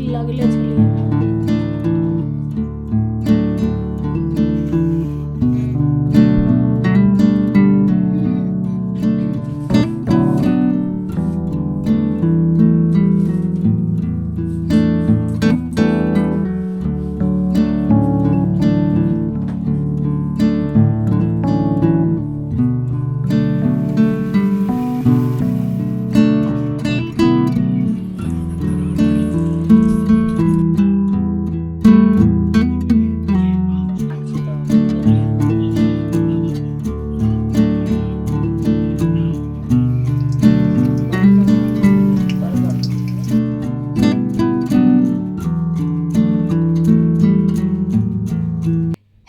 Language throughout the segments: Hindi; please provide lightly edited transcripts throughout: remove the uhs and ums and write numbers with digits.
गीला गीला चलिए।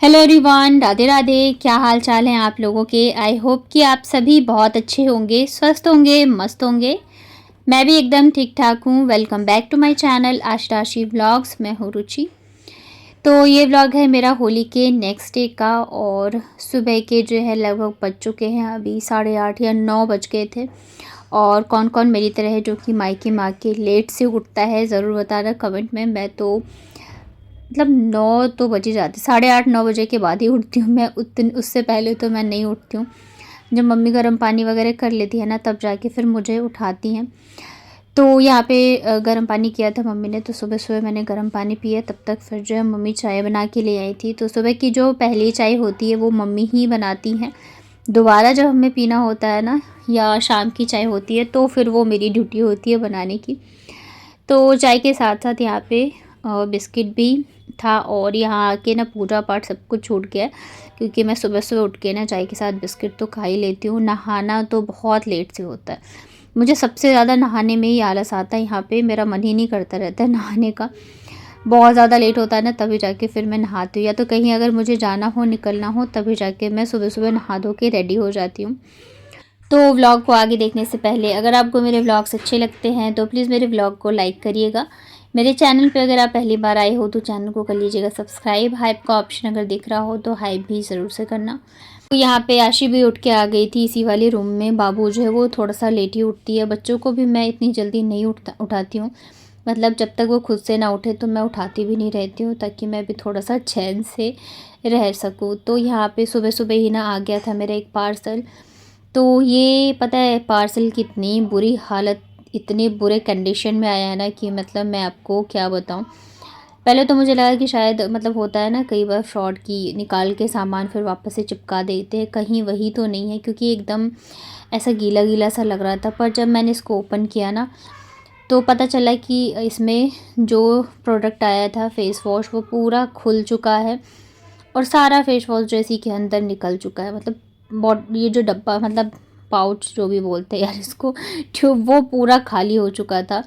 Hello everyone, Radhe Radhe. क्या हाल चाल हैं आप लोगों के। आई होप कि आप सभी बहुत अच्छे होंगे, स्वस्थ होंगे, मस्त होंगे। मैं भी एकदम ठीक ठाक हूँ। Welcome back to my channel Ashrashi vlogs. मैं हूँ रुचि। तो ये व्लॉग है मेरा होली के नेक्स्ट डे का, और सुबह के जो है लगभग बज चुके हैं, अभी 8:30 या 9 बज गए थे। और कौन कौन मेरी तरह है जो कि मायके माँ के लेट से उठता है, ज़रूर बताना कमेंट में। मैं तो मतलब 9 तो बज ही जाते, 8:30-9 बजे के बाद ही उठती हूँ मैं। उससे पहले तो मैं नहीं उठती हूँ। जब मम्मी गर्म पानी वगैरह कर लेती है ना, तब जाके फिर मुझे उठाती हैं। तो यहाँ पे गर्म पानी किया था मम्मी ने, तो सुबह सुबह मैंने गर्म पानी पिया। तब तक फिर जो है मम्मी चाय बना के ले आई थी। तो सुबह की जो पहली चाय होती है वो मम्मी ही बनाती हैं। दोबारा जब हमें पीना होता है ना, या शाम की चाय होती है, तो फिर वो मेरी ड्यूटी होती है बनाने की। तो चाय के साथ साथ यहाँ पे बिस्किट भी था। और यहाँ आके ना पूजा पाठ सब कुछ छूट गया, क्योंकि मैं सुबह सुबह उठ के ना चाय के साथ बिस्किट तो खा ही लेती हूँ। नहाना तो बहुत लेट से होता है। मुझे सबसे ज़्यादा नहाने में ही आलस आता है। यहाँ पे मेरा मन ही नहीं करता रहता है नहाने का। बहुत ज़्यादा लेट होता है ना, तभी जाके फिर मैं नहाती हूँ, या तो कहीं अगर मुझे जाना हो, निकलना हो, तभी जाके मैं सुबह सुबह नहा धो के रेडी हो जाती हूँ। तो व्लॉग को आगे देखने से पहले अगर आपको मेरे व्लॉग्स अच्छे लगते हैं तो प्लीज़ मेरे व्लॉग को लाइक करिएगा। मेरे चैनल पे अगर आप पहली बार आए हो तो चैनल को कर लीजिएगा सब्सक्राइब। हाइप का ऑप्शन अगर दिख रहा हो तो हाइप भी ज़रूर से करना। तो यहाँ पे आशी भी उठ के आ गई थी इसी वाले रूम में। बाबू जो है वो थोड़ा सा लेट ही उठती है। बच्चों को भी मैं इतनी जल्दी नहीं उठाती हूँ। मतलब जब तक वो खुद से ना उठे तो मैं उठाती भी नहीं रहती हूँ, ताकि मैं भी थोड़ा सा चैन से रह सकूँ। तो यहाँ पे सुबह सुबह ही ना आ गया था मेरा एक पार्सल। तो ये पता है पार्सल की इतनी बुरी हालत, इतने बुरे कंडीशन में आया है ना, कि मतलब मैं आपको क्या बताऊं। पहले तो मुझे लगा कि शायद मतलब होता है ना कई बार फ्रॉड की, निकाल के सामान फिर वापस से चिपका देते हैं, कहीं वही तो नहीं है, क्योंकि एकदम ऐसा गीला गीला सा लग रहा था। पर जब मैंने इसको ओपन किया ना, तो पता चला कि इसमें जो प्रोडक्ट आया था फेस वॉश, वो पूरा खुल चुका है। और सारा फेस वॉश जो इसी के अंदर निकल चुका है। मतलब ये जो डब्बा, मतलब पाउच जो भी बोलते हैं यार इसको, ट्यूब, वो पूरा खाली हो चुका था।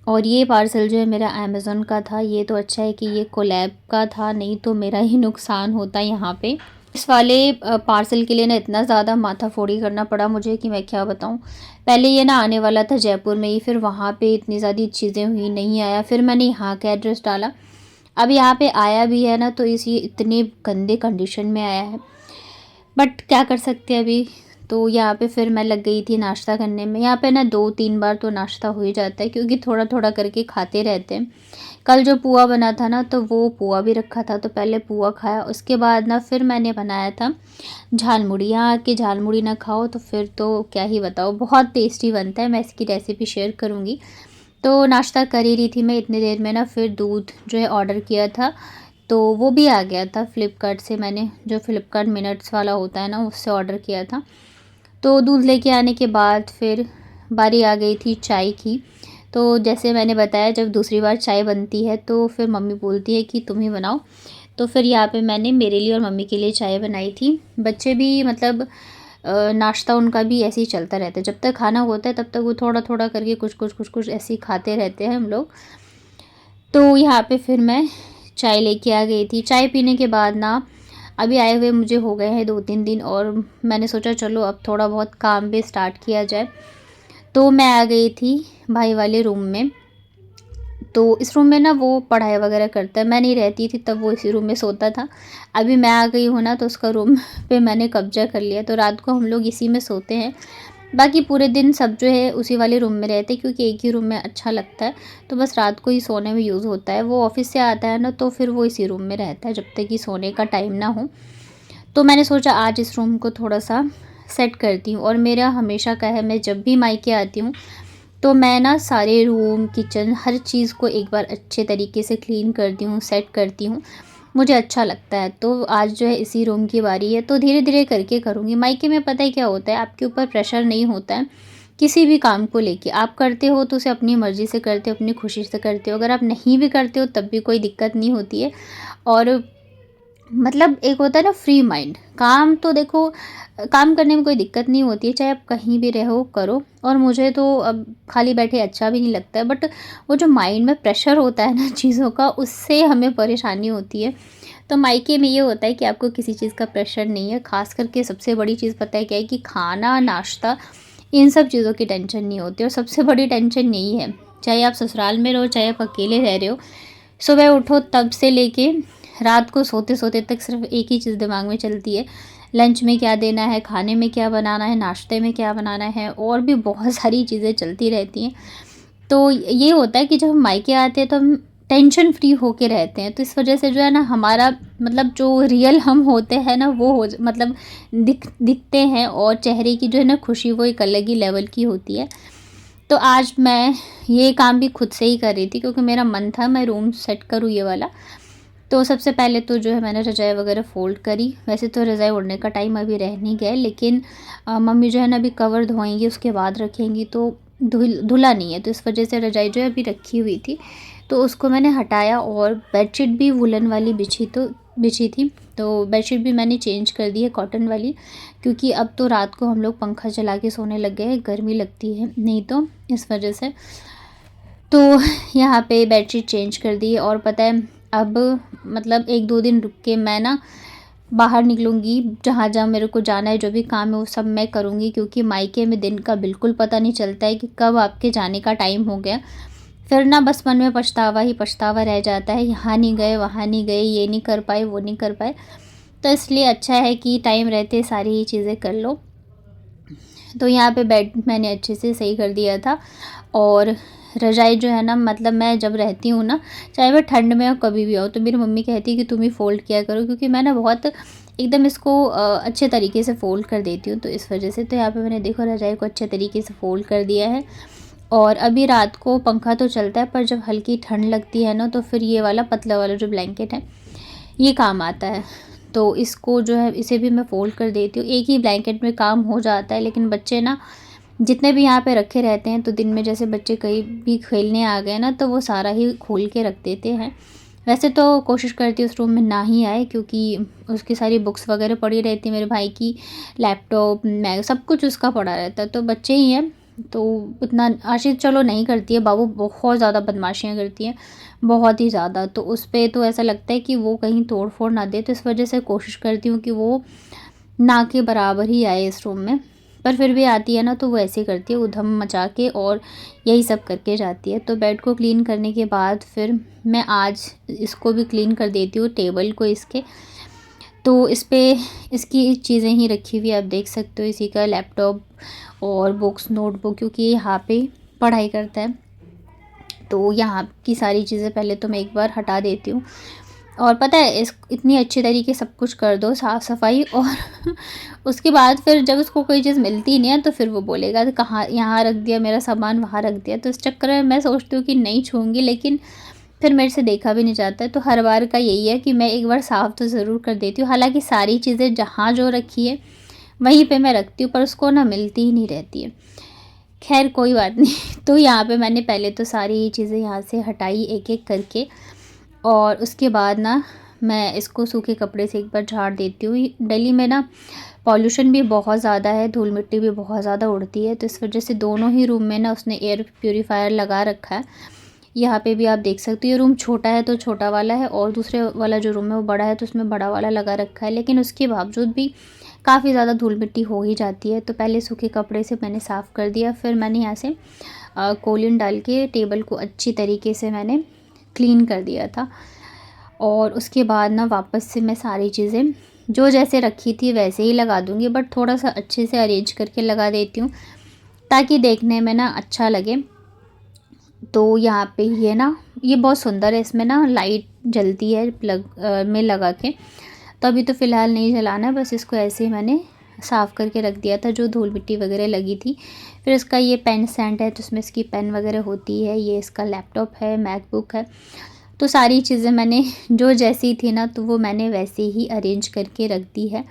और ये पार्सल जो है मेरा अमेज़न का था। ये तो अच्छा है कि ये कोलैब का था, नहीं तो मेरा ही नुकसान होता यहाँ पे। इस वाले पार्सल के लिए ना इतना ज़्यादा माथाफोड़ी करना पड़ा मुझे कि मैं क्या बताऊँ। पहले ये ना आने वाला था जयपुर में ही, फिर वहाँ पे इतनी ज़्यादा चीज़ें हुई, नहीं आया। फिर मैंने यहाँ का एड्रेस डाला, अब यहाँ पे आया भी है ना, तो इसी इतने गंदे कंडीशन में आया है। बट क्या कर सकते हैं अभी। तो यहाँ पे फिर मैं लग गई थी नाश्ता करने में। यहाँ पे ना 2-3 बार तो नाश्ता हो ही जाता है, क्योंकि थोड़ा थोड़ा करके खाते रहते हैं। कल जो पुआ बना था ना, तो वो पुआ भी रखा था, तो पहले पुआ खाया। उसके बाद ना फिर मैंने बनाया था झालमुड़ी। यहाँ आके झालमुड़ी ना खाओ तो फिर तो क्या ही बताओ, बहुत टेस्टी बनता है। मैं इसकी रेसिपी शेयर करूँगी। तो नाश्ता कर ही रही थी मैं, इतनी देर में ना फिर दूध जो है ऑर्डर किया था, तो वो भी आ गया था फ़्लिपकार्ट से। मैंने जो फ़्लिपकार्ट मिनट्स वाला होता है ना, उससे ऑर्डर किया था। तो दूध लेके आने के बाद फिर बारी आ गई थी चाय की। तो जैसे मैंने बताया, जब दूसरी बार चाय बनती है तो फिर मम्मी बोलती है कि तुम ही बनाओ। तो फिर यहाँ पे मैंने मेरे लिए और मम्मी के लिए चाय बनाई थी। बच्चे भी मतलब नाश्ता उनका भी ऐसे ही चलता रहता है। जब तक खाना होता है तब तक वो थोड़ा थोड़ा करके कुछ ऐसे ही खाते रहते हैं हम लोग। तो यहाँ पे फिर मैं चाय लेके आ गई थी। चाय पीने के बाद ना, अभी आए हुए मुझे हो गए हैं 2-3 दिन, और मैंने सोचा चलो अब थोड़ा बहुत काम भी स्टार्ट किया जाए। तो मैं आ गई थी भाई वाले रूम में। तो इस रूम में ना वो पढ़ाई वगैरह करता है। मैं नहीं रहती थी तब वो इसी रूम में सोता था। अभी मैं आ गई हूँ ना, तो उसका रूम पे मैंने कब्जा कर लिया। तो रात को हम लोग इसी में सोते हैं। बाकी पूरे दिन सब जो है उसी वाले रूम में रहते हैं, क्योंकि एक ही रूम में अच्छा लगता है, तो बस रात को ही सोने में यूज़ होता है। वो ऑफ़िस से आता है ना, तो फिर वो इसी रूम में रहता है जब तक कि सोने का टाइम ना हो। तो मैंने सोचा आज इस रूम को थोड़ा-सा सेट करती हूँ, और मेरा हमेशा का है, मैं जब भी मायके आती हूँ तो मैं ना सारे रूम, किचन, हर चीज़ को एक बार अच्छे तरीके से क्लीन करती हूँ, सेट करती हूँ। मुझे अच्छा लगता है। तो आज जो है इसी रूम की बारी है, तो धीरे-धीरे करके करूँगी। मायके में पता है क्या होता है, आपके ऊपर प्रेशर नहीं होता है किसी भी काम को लेके। आप करते हो तो उसे अपनी मर्ज़ी से करते हो, अपनी खुशी से करते हो। अगर आप नहीं भी करते हो तब भी कोई दिक्कत नहीं होती है। और मतलब एक होता है ना फ्री माइंड, काम तो देखो काम करने में कोई दिक्कत नहीं होती है, चाहे आप कहीं भी रहो करो। और मुझे तो अब खाली बैठे अच्छा भी नहीं लगता है, बट वो जो माइंड में प्रेशर होता है ना चीज़ों का, उससे हमें परेशानी होती है। तो मायके में ये होता है कि आपको किसी चीज़ का प्रेशर नहीं है। ख़ास करके सबसे बड़ी चीज़ पता है क्या है, कि खाना, नाश्ता, इन सब चीज़ों की टेंशन नहीं होती, और सबसे बड़ी टेंशन यही है, चाहे आप ससुराल में रहो, चाहे आप अकेले रह रहे हो, सुबह उठो तब से लेके रात को सोते-सोते तक सिर्फ़ एक ही चीज़ दिमाग में चलती है, लंच में क्या देना है, खाने में क्या बनाना है, नाश्ते में क्या बनाना है, और भी बहुत सारी चीज़ें चलती रहती हैं। तो ये होता है कि जब हम मायके आते हैं तो हम टेंशन फ्री होके रहते हैं, तो इस वजह से जो है ना हमारा मतलब जो रियल हम होते हैं ना, वो मतलब दिखते हैं, और चेहरे की जो है ना खुशी वो एक अलग ही लेवल की होती है। तो आज मैं ये काम भी खुद से ही कर रही थी, क्योंकि मेरा मन था मैं रूम सेट करूँ ये वाला। तो सबसे पहले तो जो है मैंने रज़ाई वगैरह फ़ोल्ड करी। वैसे तो रज़ाई ओढ़ने का टाइम अभी रह नहीं गया है, लेकिन मम्मी जो है ना अभी कवर धोएँगी, उसके बाद रखेंगी, तो धुला नहीं है, तो इस वजह से रज़ाई जो है अभी रखी हुई थी। तो उसको मैंने हटाया, और बेडशीट भी वूलन वाली बिछी थी, तो बेडशीट भी मैंने चेंज कर दी है कॉटन वाली, क्योंकि अब तो रात को हम लोग पंखा चला के सोने लग गए हैं, गर्मी लगती है नहीं तो, इस वजह से। तो यहाँ पे बेडशीट चेंज कर दी है, और पता है अब मतलब 1-2 दिन रुक के मैं ना बाहर निकलूँगी, जहाँ-जहाँ मेरे को जाना है, जो भी काम है वो सब मैं करूँगी, क्योंकि मायके में दिन का बिल्कुल पता नहीं चलता है कि कब आपके जाने का टाइम हो गया। फिर ना बस मन में पछतावा ही पछतावा रह जाता है, यहाँ नहीं गए, वहाँ नहीं गए, ये नहीं कर पाए, वो नहीं कर पाए। तो इसलिए अच्छा है कि टाइम रहते सारी ही चीज़ें कर लो। तो यहाँ पे बेड मैंने अच्छे से सही कर दिया था, और रज़ाई जो है ना, मतलब मैं जब रहती हूँ ना, चाहे मैं ठंड में हो कभी भी हो, तो मेरी मम्मी कहती है कि तुम ही फ़ोल्ड किया करो, क्योंकि मैं ना बहुत एकदम इसको अच्छे तरीके से फ़ोल्ड कर देती हूँ, तो इस वजह से। तो यहाँ पे मैंने देखो रज़ाई को अच्छे तरीके से फ़ोल्ड कर दिया है। और अभी रात को पंखा तो चलता है, पर जब हल्की ठंड लगती है ना, तो फिर ये वाला पतला वाला जो ब्लैंकेट है ये काम आता है। तो इसको जो है इसे भी मैं फ़ोल्ड कर देती हूँ, एक ही ब्लैंकेट में काम हो जाता है। लेकिन बच्चे ना जितने भी यहाँ पे रखे रहते हैं, तो दिन में जैसे बच्चे कहीं भी खेलने आ गए ना, तो वो सारा ही खोल के रख देते हैं। वैसे तो कोशिश करती हूँ उस रूम में ना ही आए, क्योंकि उसकी सारी बुक्स वगैरह पड़ी रहती है, मेरे भाई की लैपटॉप, मैग, सब कुछ उसका पड़ा रहता है। तो बच्चे ही हैं, तो उतना आशीष चलो नहीं करती है, बाबू बहुत ज़्यादा बदमाशियाँ करती हैं, बहुत ही ज़्यादा। तो उस पे तो ऐसा लगता है कि वो कहीं तोड़ फोड़ ना दे, तो इस वजह से कोशिश करती हूँ कि वो ना के बराबर ही आए इस रूम में। पर फिर भी आती है ना, तो वो ऐसे करती है उधम मचा के, और यही सब करके जाती है। तो बेड को क्लीन करने के बाद फिर मैं आज इसको भी क्लीन कर देती हूँ, टेबल को इसके। तो इस पे इसकी चीज़ें ही रखी हुई है, आप देख सकते हो, इसी का लैपटॉप और बुक्स, नोटबुक, क्योंकि यहाँ पे पढ़ाई करता है। तो यहाँ की सारी चीज़ें पहले तो मैं एक बार हटा देती हूँ। और पता है इस इतनी अच्छी तरीके सब कुछ कर दो, साफ़ सफाई, और उसके बाद फिर जब उसको कोई चीज़ मिलती नहीं है, तो फिर वो बोलेगा कि कहाँ यहाँ रख दिया मेरा सामान, वहाँ रख दिया। तो इस चक्कर में मैं सोचती हूँ कि नहीं छूऊंगी, लेकिन फिर मेरे से देखा भी नहीं जाता है। तो हर बार का यही है कि मैं एक बार साफ़ तो ज़रूर कर देती हूँ। हालांकि सारी चीज़ें जहाँ जो रखी है वहीं पे मैं रखती हूँ, पर उसको ना मिलती ही नहीं रहती है। खैर कोई बात नहीं। तो यहाँ पे मैंने पहले तो सारी चीज़ें यहाँ से हटाई एक एक करके, और उसके बाद ना मैं इसको सूखे कपड़े से एक बार झाड़ देती हूँ। दिल्ली में ना पॉल्यूशन भी बहुत ज़्यादा है, धूल मिट्टी भी बहुत ज़्यादा उड़ती है, तो इस वजह से दोनों ही रूम में ना उसने एयर प्यूरीफायर लगा रखा है। यहाँ पे भी आप देख सकते हो, ये रूम छोटा है तो छोटा वाला है, और दूसरे वाला जो रूम है वो बड़ा है, तो उसमें बड़ा वाला लगा रखा है। लेकिन उसके बावजूद भी काफ़ी ज़्यादा धूल मिट्टी हो ही जाती है। तो पहले सूखे कपड़े से मैंने साफ़ कर दिया, फिर मैंने यहाँ से कोलिन डाल के टेबल को अच्छी तरीके से मैंने क्लीन कर दिया था। और उसके बाद ना वापस से मैं सारी चीज़ें जो जैसे रखी थी वैसे ही लगा दूँगी, बट थोड़ा सा अच्छे से अरेंज करके लगा देती हूँ, ताकि देखने में ना अच्छा लगे। तो यहाँ पे ये बहुत सुंदर है, इसमें ना लाइट जलती है प्लग में लगा के। तो अभी तो फ़िलहाल नहीं जलाना है, बस इसको ऐसे ही मैंने साफ़ करके रख दिया था जो धूल मिट्टी वगैरह लगी थी। फिर इसका ये पेन स्टैंड है, तो उसमें इसकी पेन वगैरह होती है। ये इसका लैपटॉप है, मैकबुक है। तो सारी चीज़ें मैंने जो जैसी थी ना, तो वो मैंने वैसे ही अरेंज करके रख दी है।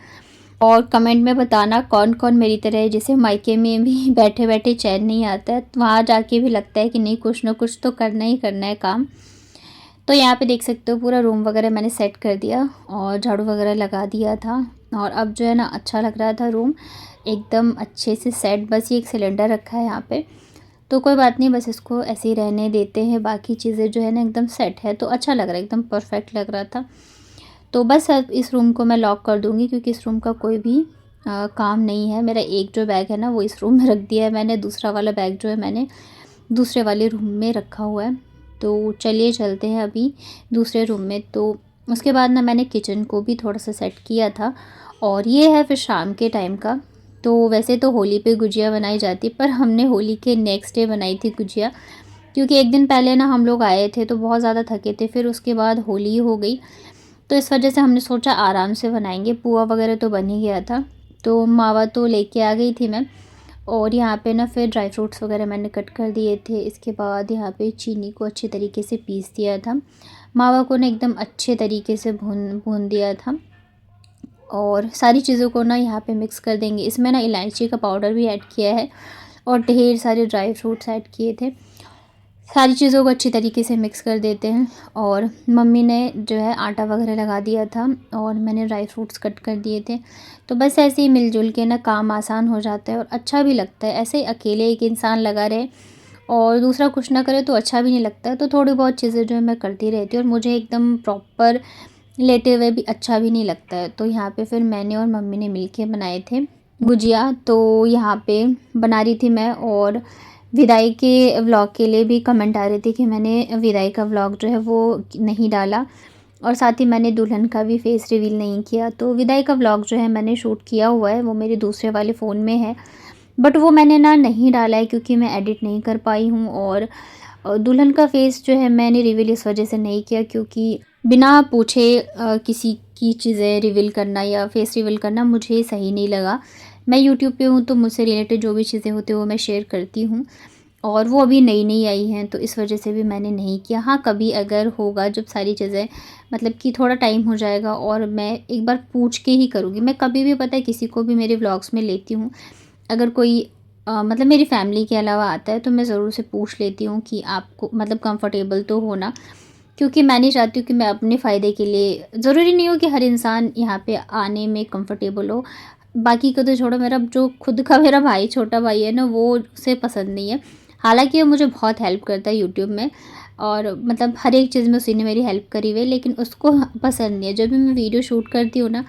और कमेंट में बताना कौन कौन मेरी तरह है, जैसे मायके में भी बैठे बैठे चैन नहीं आता है, तो वहाँ जाके भी लगता है कि नहीं कुछ ना कुछ तो करना ही करना है काम। तो यहाँ पे देख सकते हो पूरा रूम वगैरह मैंने सेट कर दिया और झाड़ू वगैरह लगा दिया था। और अब जो है ना अच्छा लग रहा था रूम, एकदम अच्छे से सेट। बस ये एक सिलेंडर रखा है यहाँ पे, तो कोई बात नहीं, बस इसको ऐसे ही रहने देते हैं। बाकी चीज़ें जो है ना एकदम सेट है, तो अच्छा लग रहा है, एकदम परफेक्ट लग रहा था। तो बस अब इस रूम को मैं लॉक कर दूँगी, क्योंकि इस रूम का कोई भी काम नहीं है। मेरा एक जो बैग है ना वो इस रूम में रख दिया है मैंने, दूसरा वाला बैग जो है मैंने दूसरे वाले रूम में रखा हुआ है। तो चलिए चलते हैं अभी दूसरे रूम में। तो उसके बाद ना मैंने किचन को भी थोड़ा सा सेट किया था। और ये है फिर शाम के टाइम का। तो वैसे तो होली पे गुजिया बनाई जाती, पर हमने होली के नेक्स्ट डे बनाई थी गुजिया, क्योंकि एक दिन पहले ना हम लोग आए थे तो बहुत ज़्यादा थके थे, फिर उसके बाद होली हो गई। तो इस वजह से हमने सोचा आराम से बनाएंगे। पुआ वगैरह तो बन ही गया था, तो मावा तो लेके आ गई थी मैं। और यहाँ पे ना फिर ड्राई फ्रूट्स वगैरह मैंने कट कर दिए थे। इसके बाद यहाँ पे चीनी को अच्छे तरीके से पीस दिया था, मावा को ना एकदम अच्छे तरीके से भून भून दिया था। और सारी चीज़ों को ना यहाँ पे मिक्स कर देंगे। इसमें ना इलायची का पाउडर भी ऐड किया है और ढेर सारे ड्राई फ्रूट्स ऐड किए थे। सारी चीज़ों को अच्छी तरीके से मिक्स कर देते हैं। और मम्मी ने जो है आटा वगैरह लगा दिया था और मैंने ड्राई फ्रूट्स कट कर दिए थे। तो बस ऐसे ही मिलजुल के ना काम आसान हो जाता है और अच्छा भी लगता है। ऐसे ही अकेले एक इंसान लगा रहे और दूसरा कुछ ना करे तो अच्छा भी नहीं लगता है। तो थोड़ी बहुत चीज़ें जो है मैं करती रहती हूँ, और मुझे एकदम प्रॉपर लेटे हुए भी अच्छा भी नहीं लगता है। तो यहाँ पे फिर मैंने और मम्मी ने मिलके बनाए थे गुजिया। तो यहाँ पे बना रही थी मैं, और विदाई के व्लॉग के लिए भी कमेंट आ रहे थे कि मैंने विदाई का व्लॉग जो है वो नहीं डाला, और साथ ही मैंने दुल्हन का भी फेस रिवील नहीं किया। तो विदाई का व्लॉग जो है मैंने शूट किया हुआ है, वो मेरे दूसरे वाले फ़ोन में है, बट वो मैंने ना नहीं डाला है क्योंकि मैं एडिट नहीं कर पाई हूँ। और दुल्हन का फेस जो है मैंने रिवील इस वजह से नहीं किया, क्योंकि बिना पूछे किसी की चीज़ें रिवील करना या फेस रिवील करना मुझे सही नहीं लगा। मैं यूट्यूब पे हूँ तो मुझसे रिलेटेड जो भी चीज़ें होती हैं वो मैं शेयर करती हूँ, और वो अभी नई नई आई हैं, तो इस वजह से भी मैंने नहीं किया। हाँ, कभी अगर होगा जब सारी चीज़ें मतलब कि थोड़ा टाइम हो जाएगा और मैं एक बार पूछ के ही करूँगी। मैं कभी भी पता है किसी को भी मेरे व्लॉग्स में लेती हूँ, अगर कोई मतलब मेरी फैमिली के अलावा आता है तो मैं ज़रूर से पूछ लेती हूँ कि आपको मतलब कंफर्टेबल तो हो ना, क्योंकि मैं नहीं चाहती हूँ कि मैं अपने फ़ायदे के लिए, ज़रूरी नहीं हो कि हर इंसान यहाँ पे आने में कंफर्टेबल हो। बाकी का तो छोड़ो, मेरा जो खुद का मेरा भाई छोटा भाई है ना, वो उसे पसंद नहीं है। हालांकि वो मुझे बहुत हेल्प करता है यूट्यूब में, और मतलब हर एक चीज़ में उसी ने मेरी हेल्प करी हुई है, लेकिन उसको पसंद नहीं है। जब भी मैं वीडियो शूट करती हूँ ना,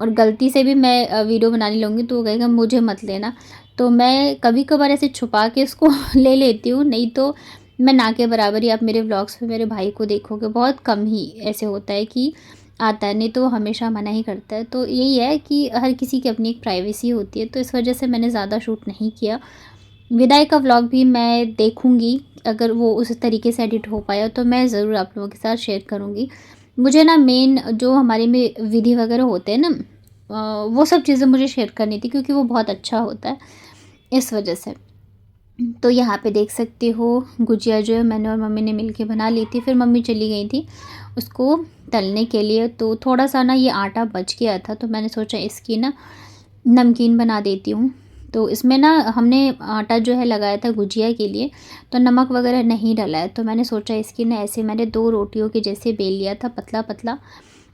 और गलती से भी मैं वीडियो बनाने लगूँगी तो वो कहेगा मुझे मत लेना। तो मैं कभी कभार ऐसे छुपा के उसको ले लेती हूँ, नहीं तो मैं ना के बराबर ही आप मेरे व्लॉग्स में मेरे भाई को देखोगे, बहुत कम ही ऐसे होता है कि आता है, नहीं तो वो हमेशा मना ही करता है। तो यही है कि हर किसी की अपनी एक प्राइवेसी होती है, तो इस वजह से मैंने ज़्यादा शूट नहीं किया। विदाई का व्लॉग भी मैं देखूँगी, अगर वो उस तरीके से एडिट हो पाया तो मैं ज़रूर आप लोगों के साथ शेयर करूँगी। मुझे ना मेन जो हमारे में विधि वगैरह होते हैं ना, वो सब चीज़ें मुझे शेयर करनी थी, क्योंकि वो बहुत अच्छा होता है, इस वजह से। तो यहाँ पे देख सकते हो गुजिया जो है मैंने और मम्मी ने मिलके बना ली थी। फिर मम्मी चली गई थी उसको तलने के लिए, तो थोड़ा सा ना ये आटा बच गया था, तो मैंने सोचा इसकी ना नमकीन बना देती हूँ। तो इसमें ना हमने आटा जो है लगाया था गुजिया के लिए, तो नमक वगैरह नहीं डाला है। तो मैंने सोचा इसकी ना ऐसे मैंने 2 रोटियों के जैसे बेल लिया था, पतला पतला।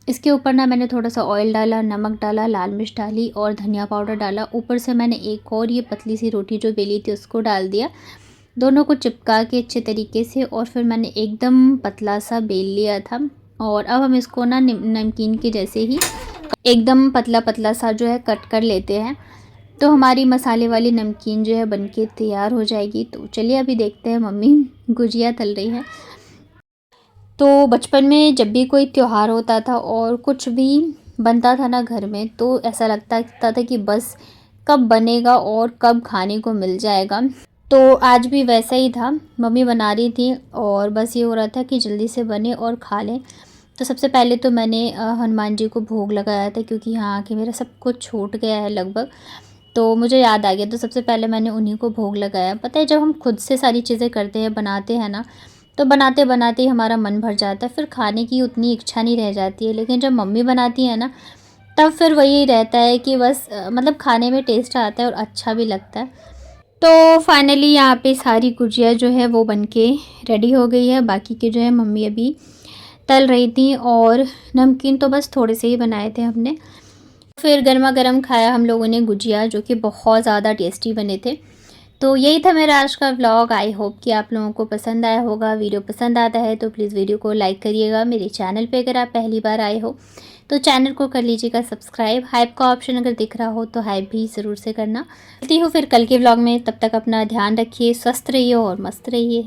इसके ऊपर ना मैंने थोड़ा सा ऑयल डाला, नमक डाला, लाल मिर्च डाली और धनिया पाउडर डाला। ऊपर से मैंने एक और ये पतली सी रोटी जो बेली थी उसको डाल दिया। दोनों को चिपका के अच्छे तरीके से, और फिर मैंने एकदम पतला सा बेल लिया था। और अब हम इसको ना नमकीन के जैसे ही एकदम पतला पतला सा जो है कट कर लेते हैं। तो हमारी मसाले वाली नमकीन जो है बनके तैयार हो जाएगी। तो चलिए अभी देखते हैं मम्मी गुजिया तल रही है। तो बचपन में जब भी कोई त्यौहार होता था और कुछ भी बनता था ना घर में, तो ऐसा लगता था कि बस कब बनेगा और कब खाने को मिल जाएगा। तो आज भी वैसा ही था, मम्मी बना रही थी और बस ये हो रहा था कि जल्दी से बने और खा लें। तो सबसे पहले तो मैंने हनुमान जी को भोग लगाया था, क्योंकि यहाँ आके मेरा सब कुछ छूट गया है लगभग। तो मुझे याद आ गया, तो सबसे पहले मैंने उन्हीं को भोग लगाया। पता है, जब हम खुद से सारी चीज़ें करते हैं, बनाते हैं ना, तो बनाते बनाते ही हमारा मन भर जाता है, फिर खाने की उतनी इच्छा नहीं रह जाती है। लेकिन जब मम्मी बनाती है ना, तब फिर वही रहता है कि बस मतलब खाने में टेस्ट आता है और अच्छा भी लगता है। तो फाइनली यहाँ पे सारी गुजिया जो है वो बनके रेडी हो गई है। बाकी के जो है मम्मी अभी तल रही थी, और नमकीन तो बस थोड़े से ही बनाए थे हमने। फिर गर्मा गर्म खाया हम लोगों ने गुजिया, जो कि बहुत ज़्यादा टेस्टी बने थे। तो यही था मेरा आज का व्लॉग। आई होप कि आप लोगों को पसंद आया होगा। वीडियो पसंद आता है तो प्लीज़ वीडियो को लाइक करिएगा। मेरे चैनल पे अगर आप पहली बार आए हो तो चैनल को कर लीजिएगा सब्सक्राइब। हाइप का ऑप्शन अगर दिख रहा हो तो हाइप भी ज़रूर से करना। मिलती हूँ फिर कल के व्लॉग में, तब तक अपना ध्यान रखिए, स्वस्थ रहिए और मस्त रहिए।